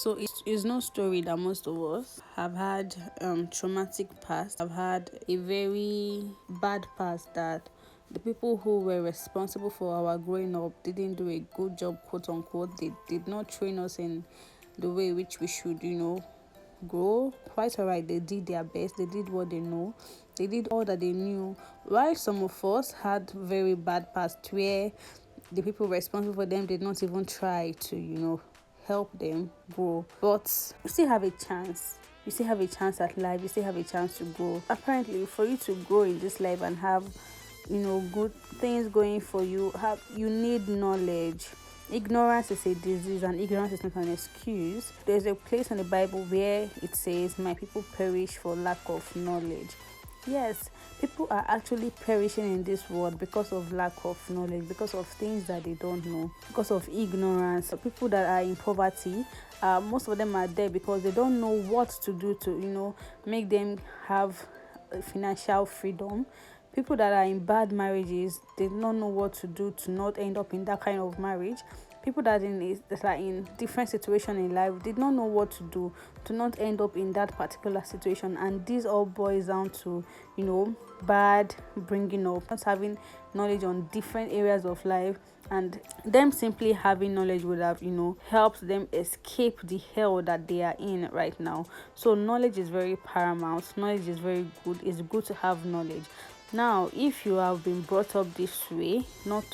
So it's no story that most of us have had traumatic past, have had a very bad past that the people who were responsible for our growing up didn't do a good job, quote unquote. They did not train us in the way which we should, grow. Quite alright, they did their best, they did what they know, they did all that they knew. While some of us had very bad past where the people responsible for them did not even try to, help them grow. But you still have a chance. You still have a chance at life. You still have a chance to grow. Apparently, for you to grow in this life and have, good things going for you, you need knowledge. Ignorance is a disease and ignorance is not an excuse. There's a place in the Bible where it says, "My people perish for lack of knowledge." Yes, people are actually perishing in this world because of lack of knowledge, because of things that they don't know, because of ignorance. People that are in poverty, most of them are there because they don't know what to do to, make them have financial freedom. People that are in bad marriages, they don't know what to do to not end up in that kind of marriage. People that are in different situations in life did not know what to do to not end up in that particular situation, and this all boils down to bad bringing up, not having knowledge on different areas of life, and them simply having knowledge would have helped them escape the hell that they are in right now. So knowledge is very paramount. Knowledge is very good. It's good to have knowledge. Now, if you have been brought up this way, not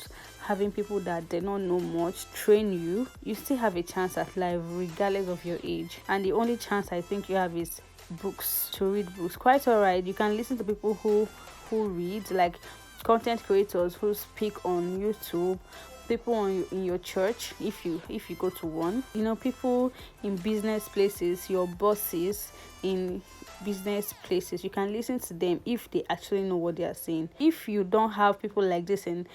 having people that they don't know much train you, you still have a chance at life regardless of your age. And the only chance I think you have is books, to read books. Quite alright, you can listen to people who read, like content creators who speak on YouTube, people in your church if you go to one, people in business places, your bosses in business places. You can listen to them if they actually know what they are saying. If you don't have people like this in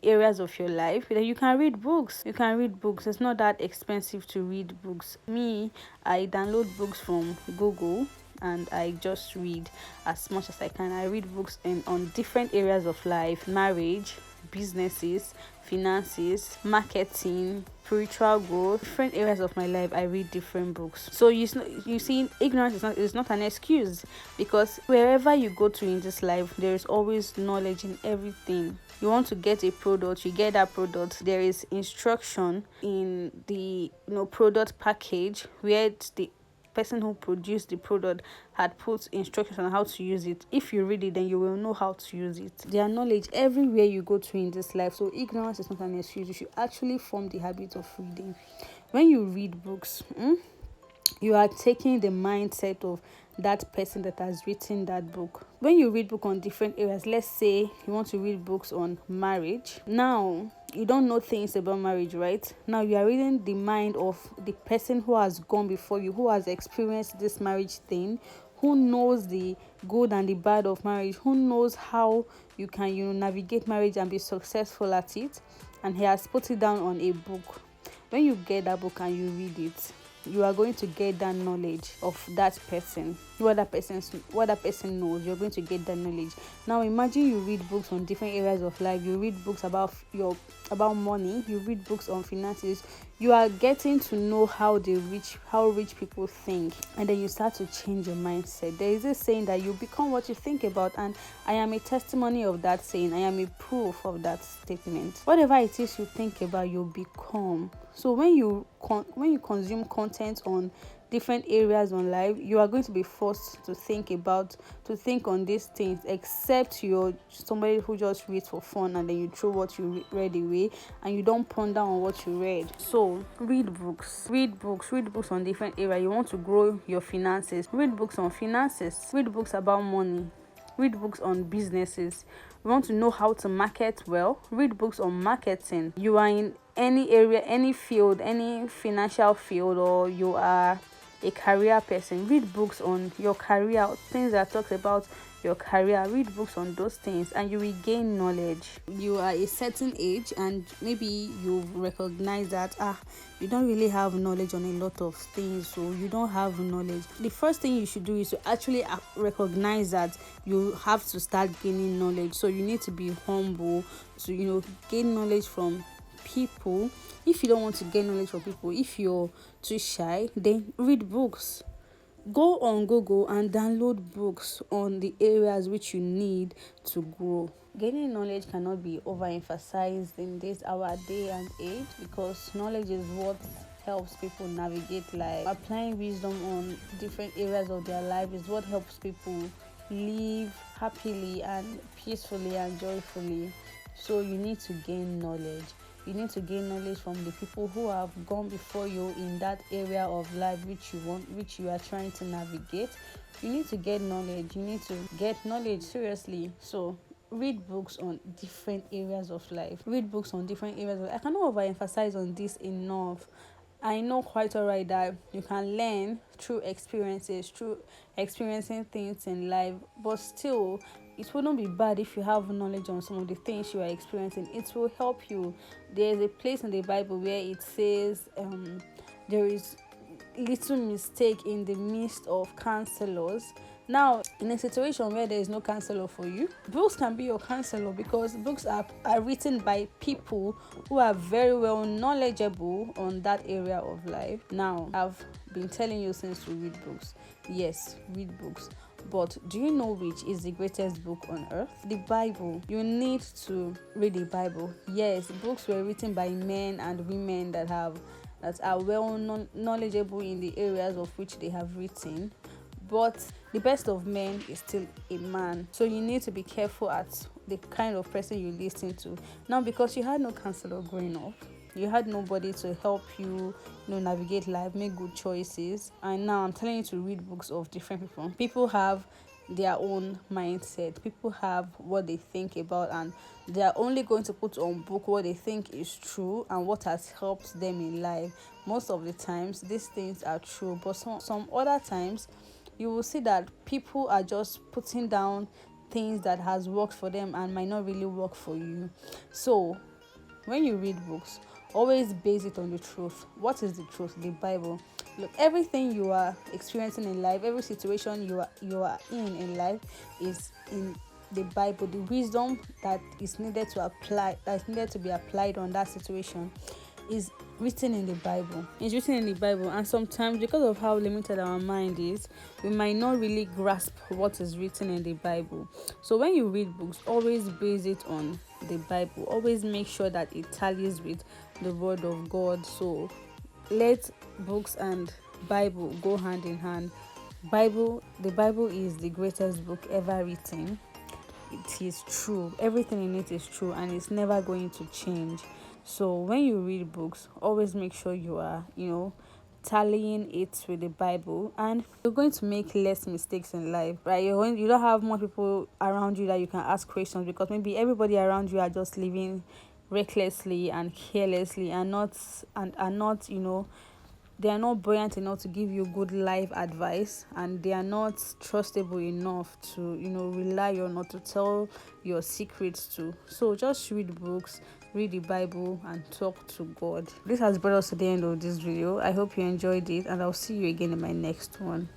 areas of your life, then you can read books. It's not that expensive to read books. Me, I download books from Google and I just read as much as I can. I read books on different areas of life: marriage, businesses, finances, marketing, spiritual growth, different areas of my life. I read different books. So you see, ignorance is not an excuse, because wherever you go to in this life, there is always knowledge in everything. You want to get a product, you get that product. There is instruction in the product package where the person who produced the product had put instructions on how to use it. If you read it, then you will know how to use it. There are knowledge everywhere you go to in this life. So ignorance is not an excuse. You should actually form the habit of reading. When you read books, you are taking the mindset of that person that has written that book. When you read book on different areas, let's say you want to read books on marriage. Now, you don't know things about marriage, right? Now you are reading the mind of the person who has gone before you, who has experienced this marriage thing, who knows the good and the bad of marriage, who knows how you can navigate marriage and be successful at it, and he has put it down on a book. When you get that book and you read it, you are going to get that knowledge of that person. What that person knows, you're going to get that knowledge. Now imagine you read books on different areas of life. You read books about money. You read books on finances. You are getting to know how rich people think, and then you start to change your mindset. There is a saying that you become what you think about, and I am a testimony of that saying. I am a proof of that statement. Whatever it is you think about, you become. So when you consume content on different areas on life, you are going to be forced to think on these things, except you're somebody who just reads for fun and then you throw what you read away and you don't ponder on what you read. So read books on different areas. You want to grow your finances, read books on finances, read books about money, read books on businesses. You want to know how to market well, read books on marketing. You are in any area, any field, any financial field, or you are a career person, read books on your career, things that talks about your career. Read books on those things and you will gain knowledge. You are a certain age and maybe you recognize that you don't really have knowledge on a lot of things, so you don't have knowledge. The first thing you should do is to actually recognize that you have to start gaining knowledge. So you need to be humble to gain knowledge from people. If you don't want to get knowledge from people, if you're too shy, then read books. Go on Google and download books on the areas which you need to grow. Gaining knowledge cannot be overemphasized in this our day and age, because knowledge is what helps people navigate life. Applying wisdom on different areas of their life is what helps people live happily and peacefully and joyfully. So you need to gain knowledge. You need to gain knowledge from the people who have gone before you in that area of life which you are trying to navigate. You need to get knowledge. You need to get knowledge seriously. So read books on different areas of life. Read books on different areas of life. I cannot overemphasize on this enough. I know quite alright that you can learn through experiences, through experiencing things in life, but still, it wouldn't be bad if you have knowledge on some of the things you are experiencing. It will help you. There is a place in the Bible where it says there is little mistake in the midst of counselors. Now, in a situation where there is no counselor for you, books can be your counselor, because books are written by people who are very well knowledgeable on that area of life. Now, I've been telling you since to read books. Yes, read books. But do you know which is the greatest book on earth? The Bible. You need to read the Bible. Yes, books were written by men and women that are well knowledgeable in the areas of which they have written. But the best of men is still a man. So you need to be careful at the kind of person you listen to. Now, because you had no counselor growing up, you had nobody to help you, navigate life, make good choices. And now I'm telling you to read books of different people. People have their own mindset. People have what they think about, and they are only going to put on book what they think is true and what has helped them in life. Most of the times, these things are true, but some other times, you will see that people are just putting down things that has worked for them and might not really work for you. So when you read books, always base it on the truth. What is the truth? The Bible. Look, everything you are experiencing in life, every situation you are in life is in the Bible. The wisdom that is needed to be applied on that situation is written in the Bible. It's written in the Bible, and sometimes, because of how limited our mind is, we might not really grasp what is written in the Bible. So when you read books, always base it on the Bible. Always make sure that it tallies with the Word of God. So let books and Bible go hand in hand. The Bible is the greatest book ever written. It is true. Everything in it is true, and it's never going to change. So when you read books, always make sure you are, tallying it with the Bible, and you're going to make less mistakes in life, right? You don't have more people around you that you can ask questions, because maybe everybody around you are just living recklessly and carelessly, and not they are not buoyant enough to give you good life advice, and they are not trustable enough to rely on or to tell your secrets to. So just read books, read the Bible, and talk to God. This has brought us to the end of this video. I hope you enjoyed it, and I'll see you again in my next one.